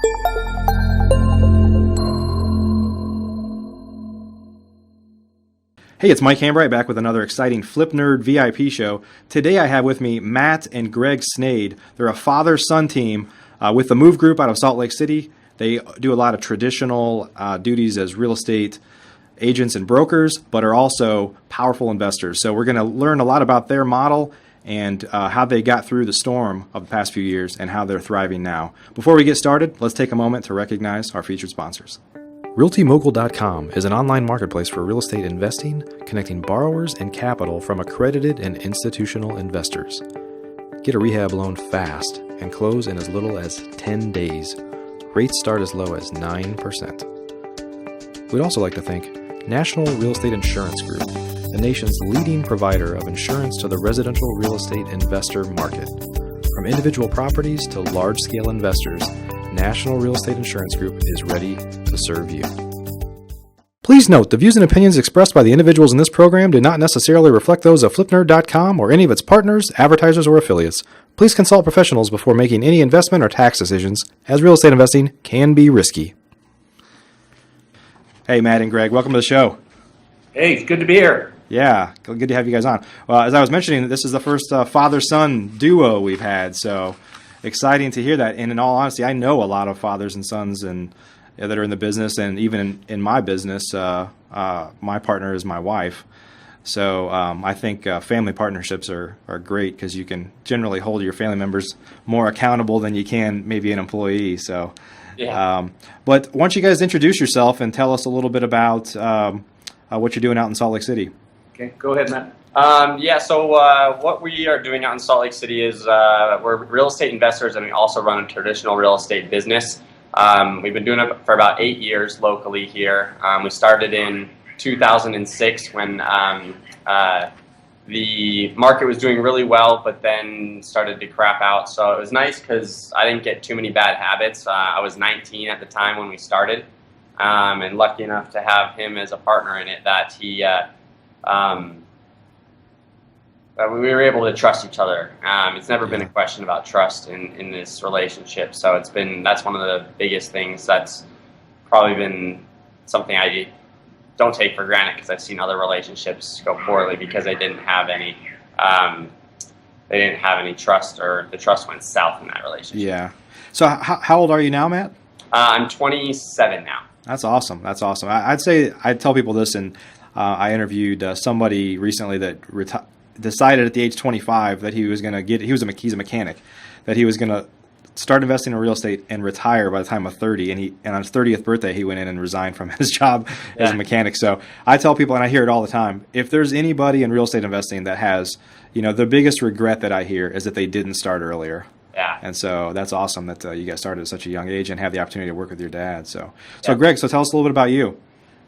Hey, it's Mike Hambright back with another exciting Flip Nerd VIP show. Today I have with me Matt and Greg Sneyd. They're a father-son team with the Muve Group out of Salt Lake City. They do a lot of traditional duties as real estate agents and brokers, but are also powerful investors. So we're going to learn a lot about their model and how they got through the storm of the past few years and how they're thriving now. Before we get started, let's take a moment to recognize our featured sponsors. RealtyMogul.com is an online marketplace for real estate investing, connecting borrowers and capital from accredited and institutional investors. Get a rehab loan fast and close in as little as 10 days. Rates start as low as 9%. We'd also like to thank National Real Estate Insurance Group, the nation's leading provider of insurance to the residential real estate investor market. From individual properties to large-scale investors, National Real Estate Insurance Group is ready to serve you. Please note, the views and opinions expressed by the individuals in this program do not necessarily reflect those of FlipNerd.com or any of its partners, advertisers, or affiliates. Please consult professionals before making any investment or tax decisions, as real estate investing can be risky. Hey, Matt and Greg, welcome to the show. Hey, it's good to be here. Yeah, good to have you guys on. Well, as I was mentioning, this is the first father-son duo we've had, so exciting to hear that. And in all honesty, I know a lot of fathers and sons and that are in the business, and even in my business, my partner is my wife. So I think family partnerships are great because you can generally hold your family members more accountable than you can maybe an employee. So, yeah. But why don't you guys introduce yourself and tell us a little bit about what you're doing out in Salt Lake City? Okay, go ahead, Matt. So what we are doing out in Salt Lake City is we're real estate investors, and we also run a traditional real estate business. We've been doing it for about 8 years locally here. We started in 2006 when the market was doing really well, but then started to crap out. So it was nice because I didn't get too many bad habits. I was 19 at the time when we started, and lucky enough to have him as a partner in it that he we were able to trust each other. It's never been a question about trust in this relationship. So that's one of the biggest things. That's probably been something I don't take for granted because I've seen other relationships go poorly because they didn't have any trust, or the trust went south in that relationship. Yeah. So how old are you now, Matt? I'm 27 now. That's awesome. I'd tell people this, and I interviewed somebody recently that decided at the age 25 that he was going to he's a mechanic, that he was going to start investing in real estate and retire by the time of 30. And on his 30th birthday, he went in and resigned from his job as a mechanic. So I tell people, and I hear it all the time, if there's anybody in real estate investing that has, the biggest regret that I hear is that they didn't start earlier. Yeah. And so that's awesome that you guys started at such a young age and have the opportunity to work with your dad. So Greg, tell us a little bit about you.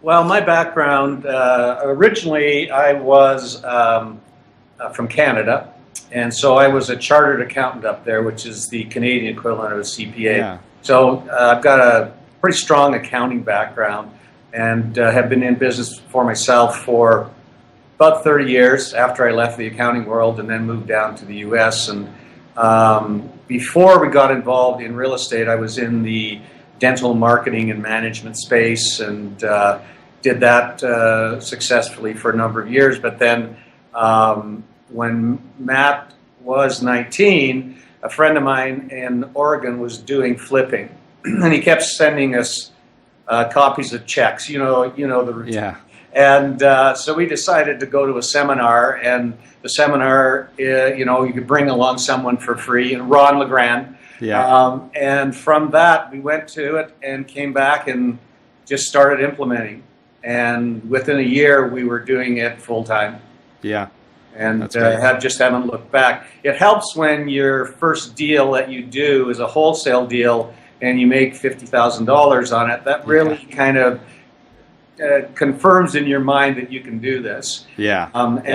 Well, my background, originally I was from Canada, and so I was a chartered accountant up there, which is the Canadian equivalent of a CPA. Yeah. So I've got a pretty strong accounting background, and have been in business for myself for about 30 years after I left the accounting world and then moved down to the U.S. And before we got involved in real estate, I was in the dental marketing and management space, and did that successfully for a number of years. But then when Matt was 19, a friend of mine in Oregon was doing flipping, and he kept sending us copies of checks. You know the routine. Yeah. And so we decided to go to a seminar, and the seminar, you could bring along someone for free, and Ron LeGrand. Yeah. And from that, we went to it and came back and just started implementing. And within a year, we were doing it full time. Yeah. And haven't looked back. It helps when your first deal that you do is a wholesale deal and you make $50,000 on it. That really kind of confirms in your mind that you can do this. Yeah.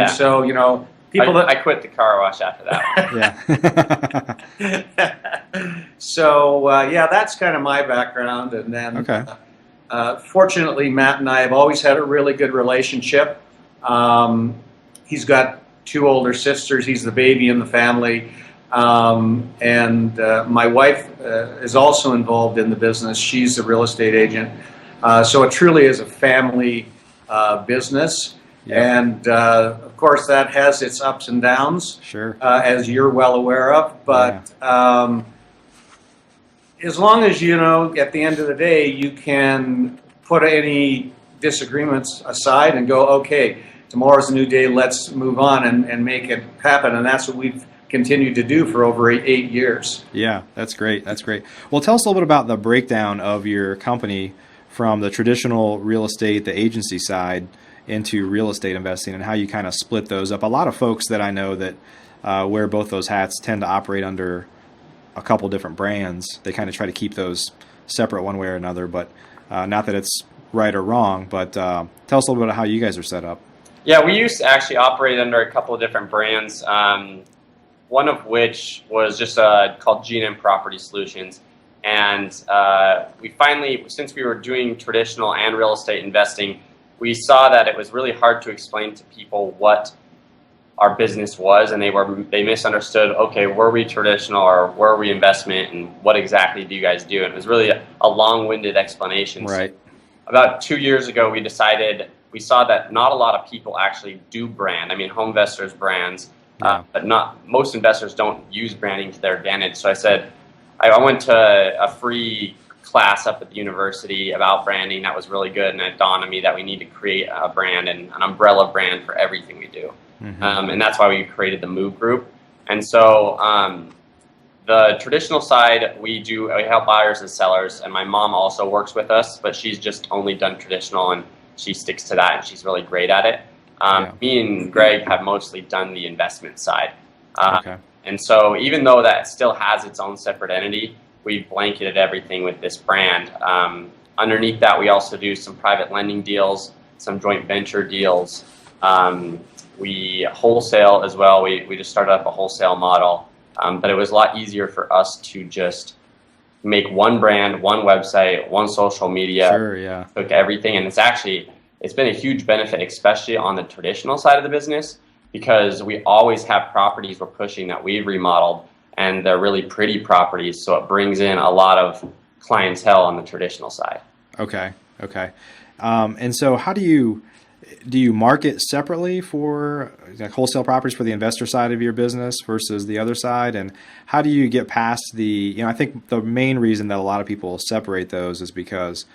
So, I quit the car wash after that one. Yeah. So, that's kind of my background. And then, fortunately, Matt and I have always had a really good relationship. He's got 2 older sisters. He's the baby in the family. And my wife is also involved in the business. She's a real estate agent. So it truly is a family business. Yeah. And of course, that has its ups and downs, Sure. as you're well aware of. But as long as, at the end of the day, you can put any disagreements aside and go, okay, tomorrow's a new day, let's move on and make it happen. And that's what we've continued to do for over 8 years. Yeah, that's great. That's great. Well, tell us a little bit about the breakdown of your company from the traditional real estate, the agency side, into real estate investing, and how you kind of split those up. A lot of folks that I know that wear both those hats tend to operate under a couple different brands. They kind of try to keep those separate one way or another, but not that it's right or wrong, but tell us a little bit about how you guys are set up. Yeah, we used to actually operate under a couple of different brands, one of which was just called G&M Property Solutions. And we finally, since we were doing traditional and real estate investing, we saw that it was really hard to explain to people what our business was, and they misunderstood, okay, were we traditional or were we investment, and what exactly do you guys do? And it was really a long-winded explanation. Right. So about 2 years ago, we saw that not a lot of people actually do brand. I mean, home investors brands, but most investors don't use branding to their advantage. So I said, I went to a free class up at the university about branding that was really good, and it dawned on me that we need to create a brand and an umbrella brand for everything we do. Mm-hmm. And that's why we created the Muve Group. And so the traditional side, we help buyers and sellers, and my mom also works with us, but she's just only done traditional, and she sticks to that, and she's really great at it. Me and Greg have mostly done the investment side. Okay. And so even though that still has its own separate entity, we've blanketed everything with this brand. Underneath that, we also do some private lending deals, some joint venture deals. We wholesale as well. We just started up a wholesale model, but it was a lot easier for us to just make one brand, one website, one social media. Sure, yeah. Took everything, and it's been a huge benefit, especially on the traditional side of the business, because we always have properties we're pushing that we've remodeled, and they're really pretty properties, so it brings in a lot of clientele on the traditional side. Okay. And so how do you market separately for wholesale properties for the investor side of your business versus the other side? And how do you get past I think the main reason that a lot of people separate those is because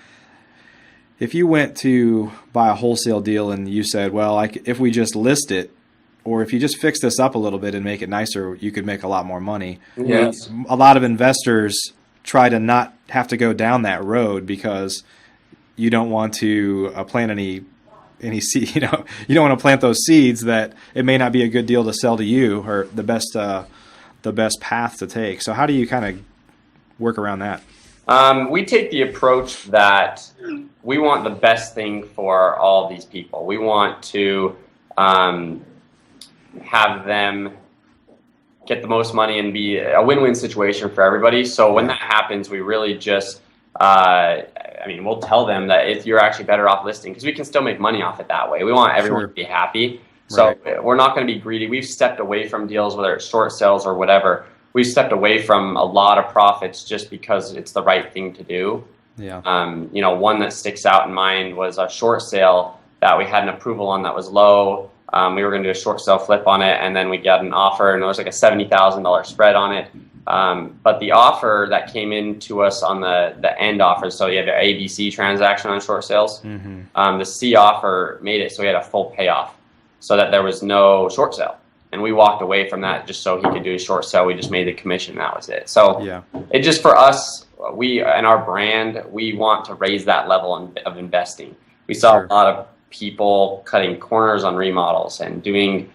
if you went to buy a wholesale deal and you said, well, if we just list it, or if you just fix this up a little bit and make it nicer, you could make a lot more money. Yes. A lot of investors try to not have to go down that road because you don't want to plant any seed. You don't want to plant those seeds that it may not be a good deal to sell to you, or the best path to take. So how do you kind of work around that? We take the approach that we want the best thing for all of these people. We want to have them get the most money and be a win-win situation for everybody. So when that happens, we really just, we'll tell them that you're actually better off listing, because we can still make money off it that way. We want everyone to be happy. So we're not going to be greedy. We've stepped away from deals, whether it's short sales or whatever. We've stepped away from a lot of profits just because it's the right thing to do. Yeah. One that sticks out in mind was a short sale that we had an approval on that was low. We were going to do a short sale flip on it, and then we got an offer, and it was like a $70,000 spread on it. But the offer that came in to us on the end offer, so you have an ABC transaction on short sales. Mm-hmm. The C offer made it so we had a full payoff, so that there was no short sale. And we walked away from that just so he could do a short sale. We just made the commission, and that was it. So it just, for us, we and our brand, we want to raise that level of investing. We saw a lot of people cutting corners on remodels and doing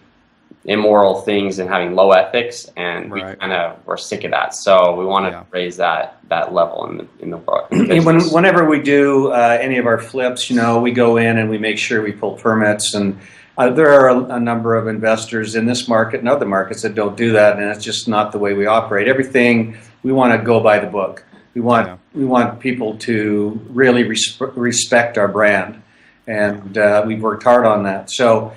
immoral things and having low ethics, and we kind of were sick of that. So we want to raise that level in the business. Whenever we do any of our flips, we go in and we make sure we pull permits, and there are a number of investors in this market and other markets that don't do that, and it's just not the way we operate. Everything, we want to go by the book. We want people to really respect our brand, and we've worked hard on that. So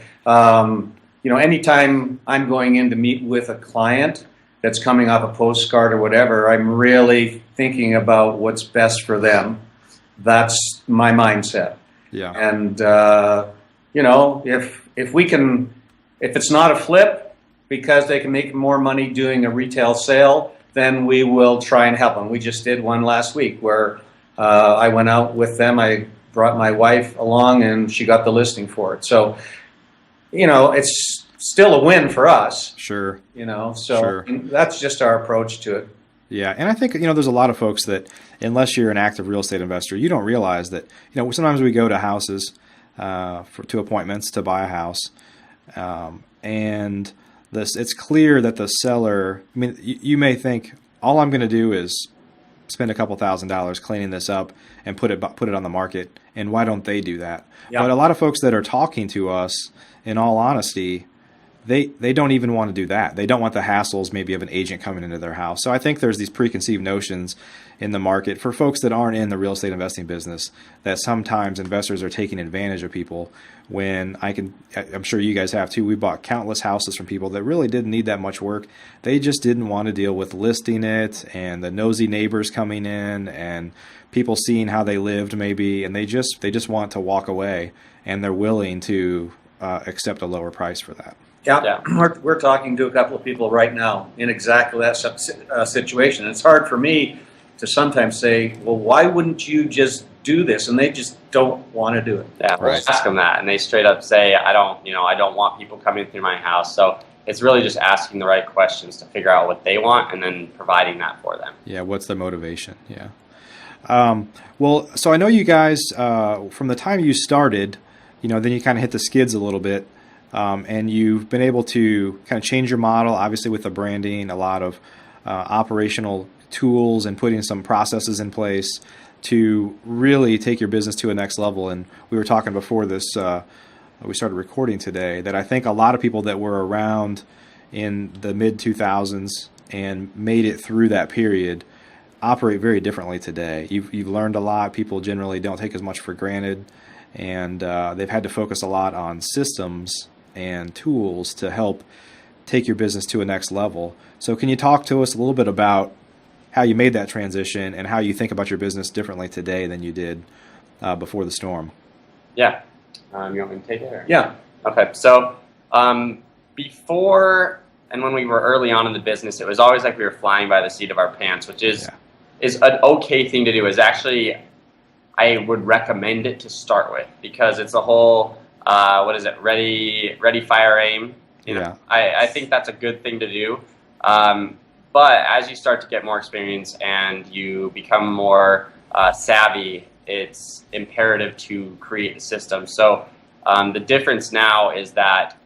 anytime I'm going in to meet with a client, that's coming off a postcard or whatever, I'm really thinking about what's best for them. That's my mindset. Yeah. And if we can, if it's not a flip because they can make more money doing a retail sale, then we will try and help them. We just did one last week where I went out with them. I brought my wife along, and she got the listing for it. So, it's still a win for us. Sure. So Sure. that's just our approach to it. Yeah, and I think there's a lot of folks that, unless you're an active real estate investor, you don't realize that sometimes we go to houses to appointments to buy a house, and it's clear that the seller. I mean, you may think all I'm going to do is spend a couple $1,000s cleaning this up and put it on the market, and why don't they do that? Yeah. But a lot of folks that are talking to us, in all honesty, they don't even want to do that. They don't want the hassles maybe of an agent coming into their house. So I think there's these preconceived notions in the market for folks that aren't in the real estate investing business, that sometimes investors are taking advantage of people, when I'm sure you guys have too. We bought countless houses from people that really didn't need that much work. They just didn't want to deal with listing it and the nosy neighbors coming in and people seeing how they lived maybe, and they just want to walk away, and they're willing to accept a lower price for that. Yeah. We're talking to a couple of people right now in exactly that situation. It's hard for me to sometimes say, well, why wouldn't you just do this? And they just don't want to do it. Yeah, we'll ask them that, and they straight up say, I don't want people coming through my house. So it's really just asking the right questions to figure out what they want, and then providing that for them. Yeah, what's the motivation? Yeah. Well, so I know you guys, from the time you started, then you kind of hit the skids a little bit. And you've been able to kind of change your model, obviously with the branding, a lot of operational tools, and putting some processes in place to really take your business to a next level. And we were talking before this, we started recording today, that I think a lot of people that were around in the mid-2000s and made it through that period operate very differently today. You've learned a lot. People generally don't take as much for granted, and they've had to focus a lot on systems and tools to help take your business to a next level. So can you talk to us a little bit about how you made that transition and how you think about your business differently today than you did before the storm? Yeah. You want me to take it? Or? Yeah. Okay. So before and when we were early on in the business, it was always like we were flying by the seat of our pants, which is an okay thing to do. Is actually, I would recommend it to start with, because it's a whole ready, fire, aim. I think that's a good thing to do. But as you start to get more experience and you become more savvy, it's imperative to create a system. So the difference now is that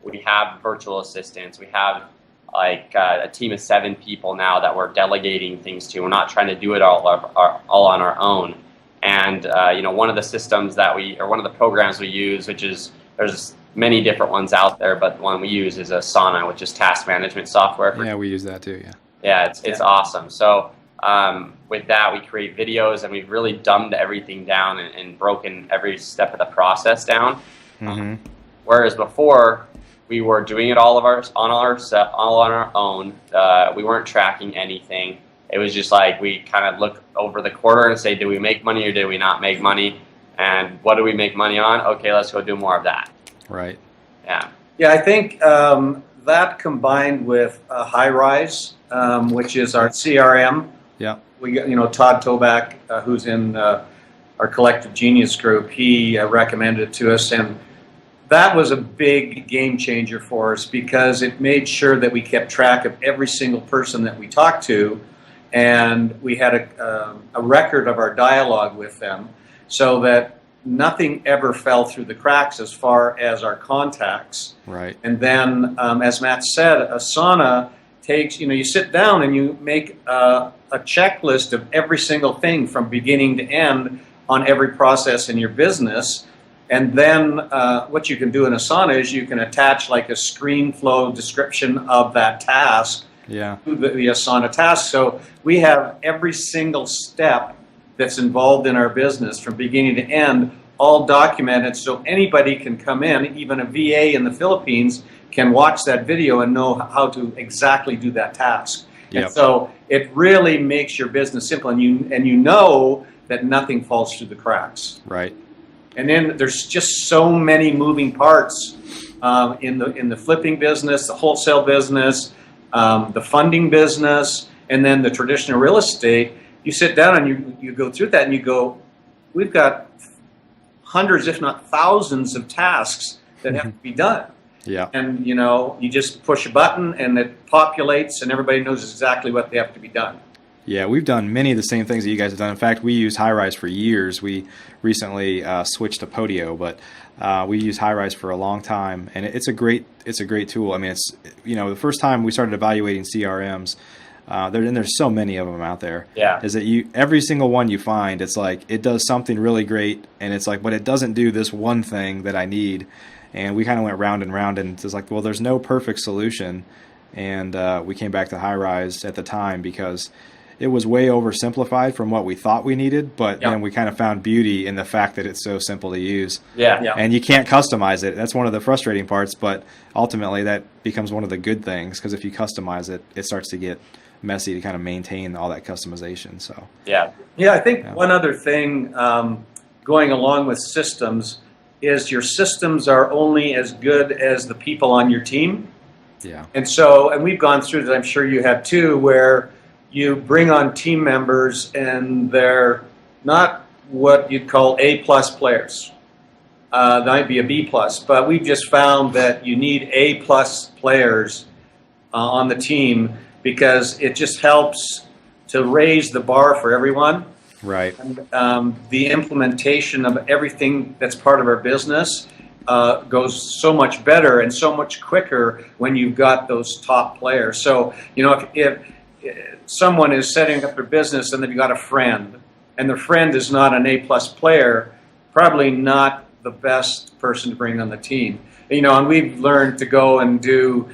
we have virtual assistants. We have a team of 7 people now that we're delegating things to. We're not trying to do it all on our own. And one of the systems one of the programs we use, there's many different ones out there, but the one we use is Asana, which is task management software. Yeah, we use that too. Yeah, it's awesome. So with that, we create videos, and we've really dumbed everything down and broken every step of the process down. Mm-hmm. Whereas before, we were doing it all on our own. We weren't tracking anything. It was just like we kind of look over the quarter and say, did we make money or did we not make money? And what do we make money on? Okay, let's go do more of that. Right. Yeah. Yeah, I think that combined with Highrise, which is our CRM. Yeah. We got, Todd Toback, who's in our Collective Genius group, he recommended it to us, and that was a big game changer for us, because it made sure that we kept track of every single person that we talked to, and we had a record of our dialogue with them, so that nothing ever fell through the cracks as far as our contacts. Right. And then, as Matt said, Asana takes, you sit down and you make a checklist of every single thing from beginning to end on every process in your business. And then what you can do in Asana is you can attach like a screen flow description of that task to the Asana task. So we have every single step that's involved in our business from beginning to end all documented, so anybody can come in, even a VA in the Philippines can watch that video and know how to exactly do that task. Yep. And so it really makes your business simple, and you know that nothing falls through the cracks. Right. And then there's just so many moving parts in the flipping business, the wholesale business, the funding business, and then the traditional real estate. You sit down and you go through that and you go, we've got hundreds, if not thousands, of tasks that have to be done. Yeah. And you just push a button and it populates and everybody knows exactly what they have to be done. Yeah, we've done many of the same things that you guys have done. In fact, we use Highrise for years. We recently switched to Podio, but we used Highrise for a long time, and it's a great tool. I mean, it's the first time we started evaluating CRMs, there's so many of them out there. Yeah. Is that every single one you find, it's like it does something really great, and it's like, but it doesn't do this one thing that I need. And we kind of went round and round, and it's like, well, there's no perfect solution, and we came back to Highrise at the time because it was way oversimplified from what we thought we needed, but then we kind of found beauty in the fact that it's so simple to use. Yeah. And you can't customize it. That's one of the frustrating parts, but ultimately that becomes one of the good things, because if you customize it, it starts to get messy to kind of maintain all that customization. So Yeah, I think one other thing going along with systems is your systems are only as good as the people on your team. Yeah. And we've gone through that, I'm sure you have too, where you bring on team members and they're not what you'd call A-plus players. They might be a B-plus, but we've just found that you need A-plus players on the team because it just helps to raise the bar for everyone. Right. And, the implementation of everything that's part of our business goes so much better and so much quicker when you've got those top players. So, if someone is setting up their business and they've got a friend, and their friend is not an A-plus player, probably not the best person to bring on the team. And we've learned to go and do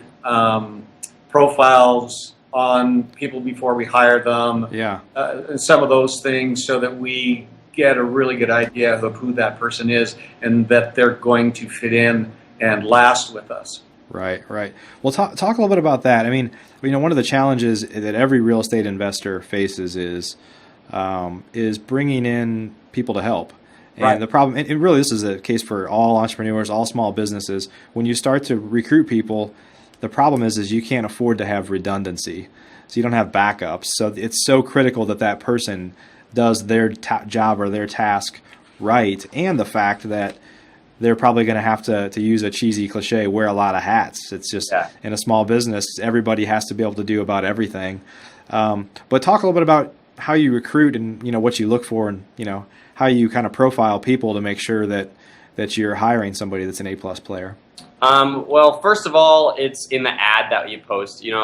profiles on people before we hire them. Yeah. And some of those things so that we get a really good idea of who that person is and that they're going to fit in and last with us. Right. Well, talk a little bit about that. I mean, one of the challenges that every real estate investor faces is bringing in people to help. And the problem, and really this is a case for all entrepreneurs, all small businesses. When you start to recruit people, the problem is you can't afford to have redundancy. So you don't have backups. So it's so critical that person does their job or their task right, and the fact that they're probably going to have to use a cheesy cliche, wear a lot of hats. It's just in a small business, everybody has to be able to do about everything. But talk a little bit about how you recruit and what you look for, and how you kind of profile people to make sure that you're hiring somebody that's an A-plus player. Well, first of all, it's in the ad that you post. You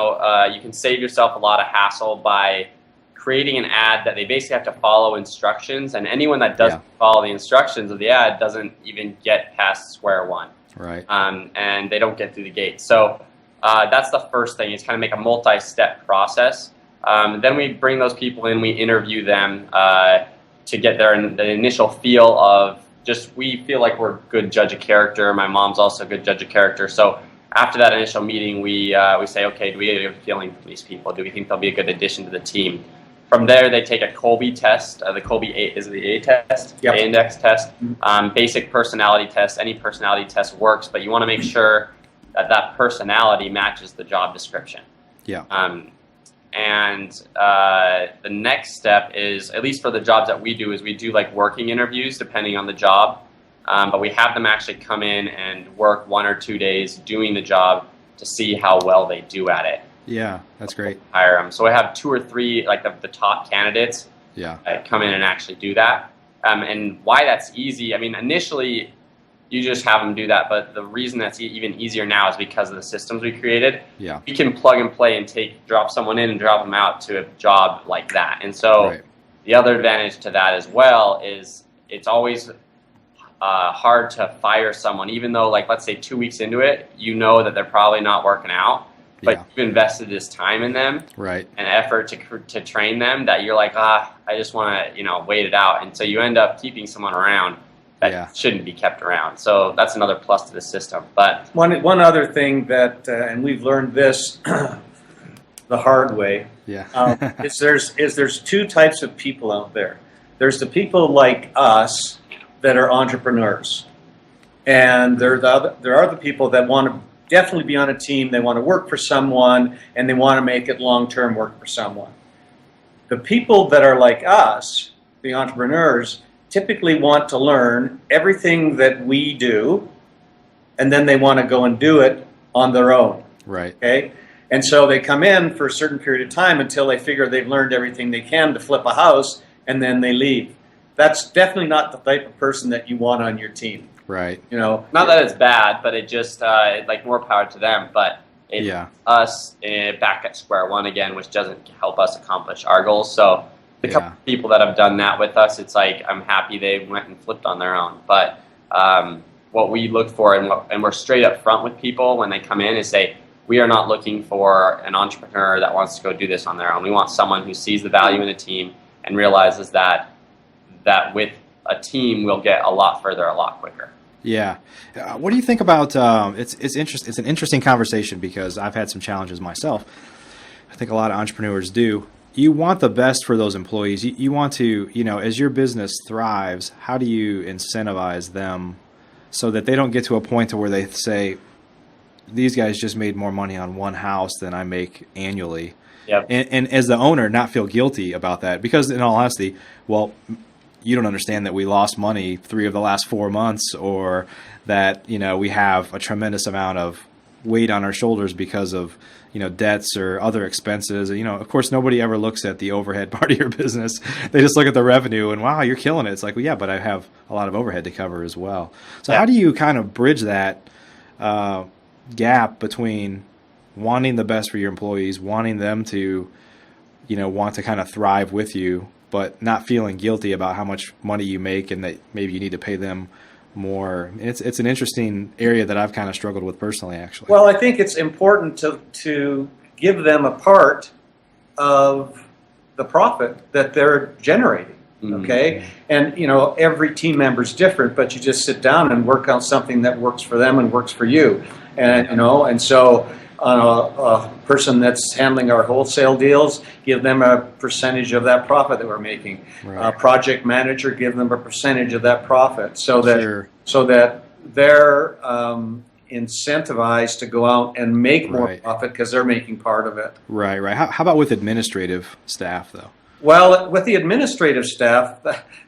can save yourself a lot of hassle by creating an ad that they basically have to follow instructions, and anyone that doesn't follow the instructions of the ad doesn't even get past square one. Right. And they don't get through the gate. So that's the first thing, is kind of make a multi-step process. Then we bring those people in, we interview them to get the initial feel of we feel like we're a good judge of character. My mom's also a good judge of character. So after that initial meeting, we say, okay, do we have a feeling for these people? Do we think they'll be a good addition to the team? From there, they take a Colby test. The Colby is the A test, Yep. A index test, basic personality test. Any personality test works, but you want to make sure that personality matches the job description. Yeah. And the next step is, at least for the jobs that we do, is we do like working interviews depending on the job. But we have them actually come in and work 1 or 2 days doing the job to see how well they do at it. Yeah, that's great. Hire them. So we have 2 or 3 like the top candidates come in and actually do that. And why that's easy, I mean, initially you just have them do that, but the reason that's even easier now is because of the systems we created. Yeah. We can plug and play and drop someone in and drop them out to a job like that. And so the other advantage to that as well is it's always hard to fire someone, even though, like, let's say 2 weeks into it, that they're probably not working out. But you've invested this time in them, and effort to train them, that you're like, I just want to, wait it out. And so you end up keeping someone around that shouldn't be kept around. So that's another plus to the system. But one other thing that, and we've learned this the hard way, is there's two types of people out there. There's the people like us that are entrepreneurs, and there are the people that want to definitely be on a team. They want to work for someone, and they want to make it long-term work for someone. The people that are like us, the entrepreneurs, typically want to learn everything that we do, and then they want to go and do it on their own. Right. Okay? And so they come in for a certain period of time until they figure they've learned everything they can to flip a house, and then they leave. That's definitely not the type of person that you want on your team. Right. You know, not that it's bad, but it just like more power to them. But it's us back at square one again, which doesn't help us accomplish our goals. So the couple of people that have done that with us, it's like I'm happy they went and flipped on their own. But what we look for, and we're straight up front with people when they come in, is say we are not looking for an entrepreneur that wants to go do this on their own. We want someone who sees the value in a team and realizes that with a team we'll get a lot further a lot quicker. Yeah. What do you think about, it's an interesting conversation because I've had some challenges myself. I think a lot of entrepreneurs do. You want the best for those employees. You want to, as your business thrives, how do you incentivize them so that they don't get to a point to where they say, these guys just made more money on one house than I make annually. Yep. And as the owner, not feel guilty about that, because in all honesty, well, you don't understand that we lost money 3 of the last 4 months, or that, we have a tremendous amount of weight on our shoulders because of, debts or other expenses. Of course, nobody ever looks at the overhead part of your business. They just look at the revenue and, wow, you're killing it. It's like, well, yeah, but I have a lot of overhead to cover as well. So how do you kind of bridge that gap between wanting the best for your employees, wanting them to, want to kind of thrive with you, but not feeling guilty about how much money you make and that maybe you need to pay them more? It's an interesting area that I've kind of struggled with personally, actually. Well, I think it's important to give them a part of the profit that they're generating. Okay, and every team member is different, but you just sit down and work out something that works for them and works for you, and and so a person that's handling our wholesale deals, give them a percentage of that profit that we're making. Right. A project manager, give them a percentage of that profit, so that they're incentivized to go out and make more profit because they're making part of it. Right. How about with administrative staff, though? Well, with the administrative staff,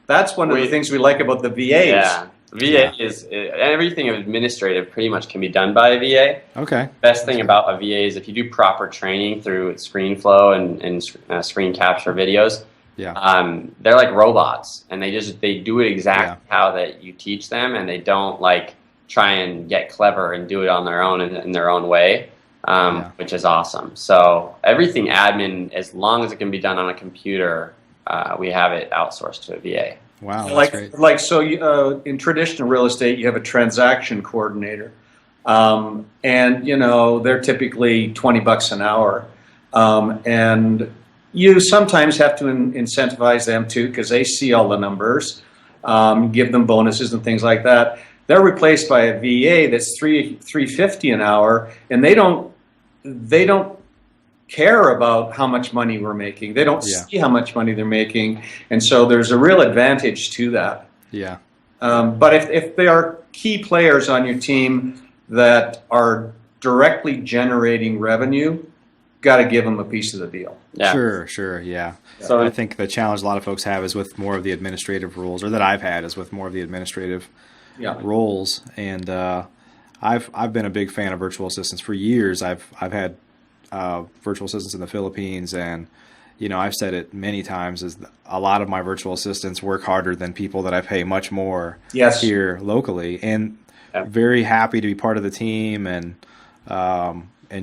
that's one of the things we like about the VAs. Yeah, VA is everything administrative pretty much can be done by a VA. Okay. Best thing about a VA is if you do proper training through ScreenFlow and screen capture videos. Yeah. They're like robots, and they do it exactly how that you teach them, and they don't like try and get clever and do it on their own in their own way. Which is awesome. So everything admin, as long as it can be done on a computer, we have it outsourced to a VA. Wow, that's great. Like so, in traditional real estate, you have a transaction coordinator, and they're typically $20 an hour, and you sometimes have to incentivize them too because they see all the numbers, give them bonuses and things like that. They're replaced by a VA that's $350 an hour, and they don't care about how much money we're making. They don't see how much money they're making, and so there's a real advantage to that. Yeah. But if there are key players on your team that are directly generating revenue, got to give them a piece of the deal. Yeah. Sure, yeah. So I think the challenge a lot of folks have is with more of the administrative roles, or that I've had is with more of the administrative roles, and I've been a big fan of virtual assistants for years. I've had virtual assistants in the Philippines, and I've said it many times, is a lot of my virtual assistants work harder than people that I pay much more here locally, and very happy to be part of the team, and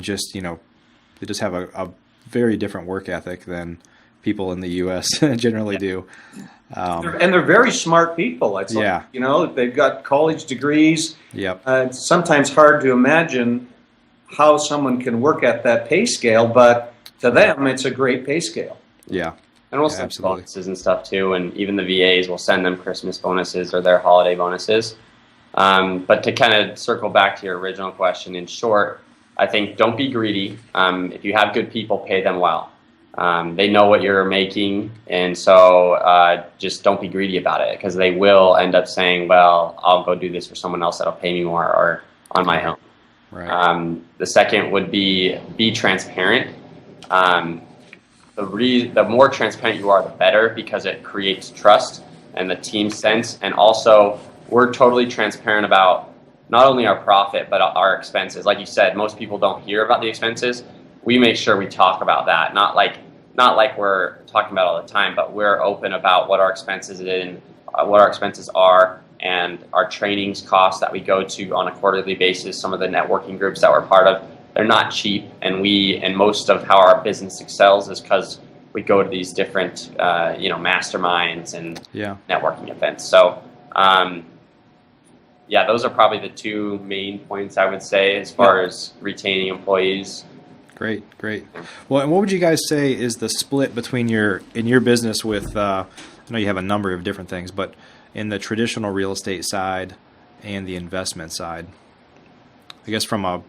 just they just have a very different work ethic than people in the U.S. generally do. And they're very smart people. It's like, they've got college degrees. Yep. It's sometimes hard to imagine how someone can work at that pay scale, but to them, it's a great pay scale. Yeah. And we'll Yeah, send absolutely. bonuses and stuff too, and even the VAs will send them Christmas bonuses or their holiday bonuses. But to kind of circle back to your original question, in short, I think don't be greedy. If you have good people, pay them well. They know what you're making, and so just don't be greedy about it, because they will end up saying, well, I'll go do this for someone else that'll pay me more, or on my own. Right. The second would be transparent. The more transparent you are, the better, because it creates trust and the team sense. And also, we're totally transparent about not only our profit, but our expenses. Like you said, most people don't hear about the expenses. We make sure we talk about that. Not like we're talking about all the time, but we're open about what our expenses are, and our trainings costs that we go to on a quarterly basis. Some of the networking groups that we're part of, they're not cheap, and most of how our business excels is because we go to these different masterminds and networking events. So those are probably the two main points I would say as far as retaining employees. Great. Well, and what would you guys say is the split between in your business with, I know you have a number of different things, but in the traditional real estate side and the investment side? I guess from a,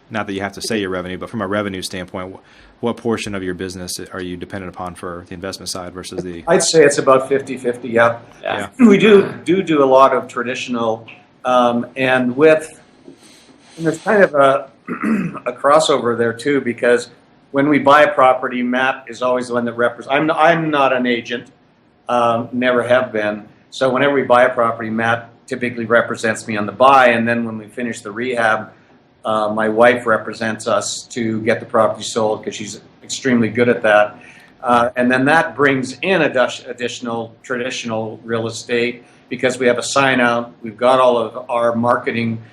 not that you have to say your revenue, but from a revenue standpoint, what portion of your business are you dependent upon for the investment side versus the... I'd say it's about 50-50, Yeah. We do a lot of traditional, and there's kind of a crossover there too, because when we buy a property, Matt is always the one that represents. I'm not an agent, never have been. So whenever we buy a property, Matt typically represents me on the buy, and then when we finish the rehab, my wife represents us to get the property sold, because she's extremely good at that. And then that brings in additional traditional real estate, because we have a sign out. We've got all of our marketing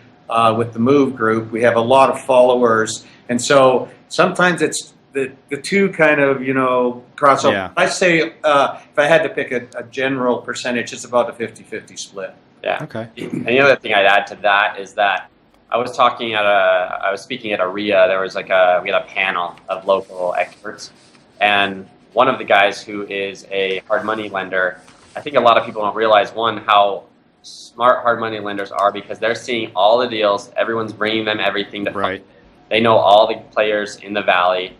with the Muve Group. We have a lot of followers. And so sometimes it's the two kind of, cross over. Yeah. I say if I had to pick a general percentage, it's about a 50-50 split. Yeah. Okay. And the other thing I'd add to that is that I was speaking at a RIA. There was we had a panel of local experts, and one of the guys who is a hard money lender, I think a lot of people don't realize, how smart hard money lenders are, because they're seeing all the deals. Everyone's bringing them everything to Right. They know all the players in the valley.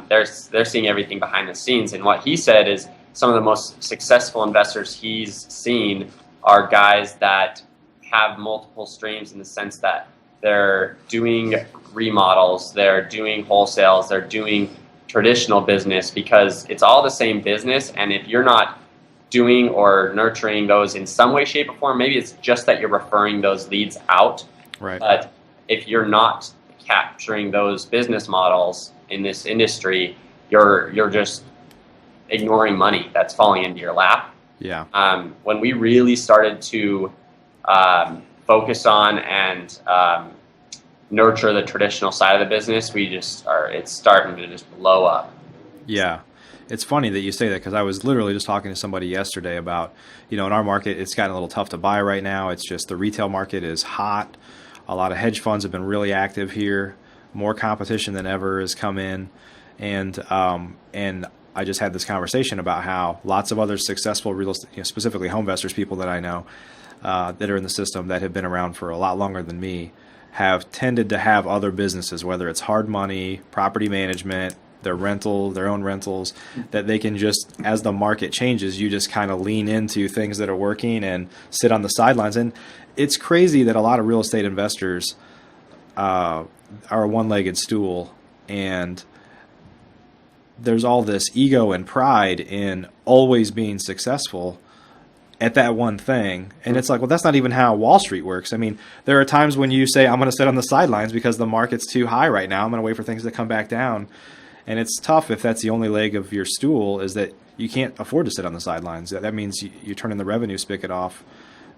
They're seeing everything behind the scenes. And what he said is some of the most successful investors he's seen are guys that have multiple streams, in the sense that they're doing remodels, they're doing wholesales, they're doing traditional business, because it's all the same business. And if you're not doing or nurturing those in some way, shape, or form, maybe it's just that you're referring those leads out. Right. But if you're not capturing those business models in this industry, you're just ignoring money that's falling into your lap. Yeah. When we really started to focus on and nurture the traditional side of the business, it's starting to just blow up. Yeah. It's funny that you say that, because I was literally just talking to somebody yesterday about, in our market, it's gotten a little tough to buy right now. It's just the retail market is hot. A lot of hedge funds have been really active here. More competition than ever has come in. And I just had this conversation about how lots of other successful real estate, specifically home investors, people that I know that are in the system that have been around for a lot longer than me, have tended to have other businesses, whether it's hard money, property management, their own rentals, that they can just, as the market changes, you just kind of lean into things that are working and sit on the sidelines. And it's crazy that a lot of real estate investors are a one-legged stool, and there's all this ego and pride in always being successful at that one thing. And it's like, well, that's not even how Wall Street works. I mean, there are times when you say, I'm going to sit on the sidelines because the market's too high right now. I'm going to wait for things to come back down. And it's tough if that's the only leg of your stool, is that you can't afford to sit on the sidelines. That means you're turning the revenue spigot off,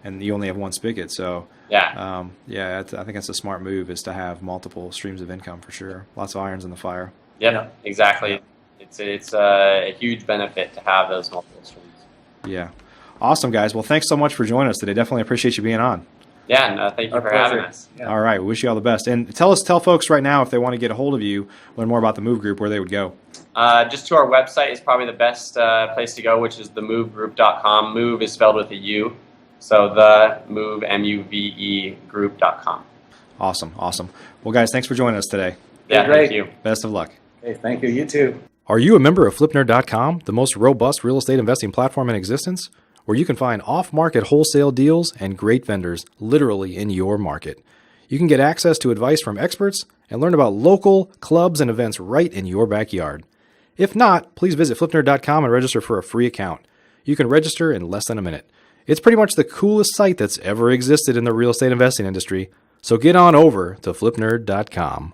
and you only have one spigot. So I think that's a smart move, is to have multiple streams of income for sure. Lots of irons in the fire. Yep, exactly. It's a huge benefit to have those multiple streams. Yeah. Awesome, guys. Well, thanks so much for joining us today. Definitely appreciate you being on. Yeah, no, thank you for having us. Yeah. All right. We wish you all the best. And tell folks right now, if they want to get a hold of you, learn more about the Muve Group, where they would go. Just to our website is probably the best place to go, which is themuvegroup.com. Muve is spelled with a U, so the Muve, M-U-V-E, group.com. Awesome. Well, guys, thanks for joining us today. Yeah, Great. thank you. Best of luck. Okay, thank you. You too. Are you a member of flipnerd.com, the most robust real estate investing platform in existence, where you can find off-market wholesale deals and great vendors literally in your market? You can get access to advice from experts and learn about local clubs and events right in your backyard. If not, please visit flipnerd.com and register for a free account. You can register in less than a minute. It's pretty much the coolest site that's ever existed in the real estate investing industry, so get on over to flipnerd.com.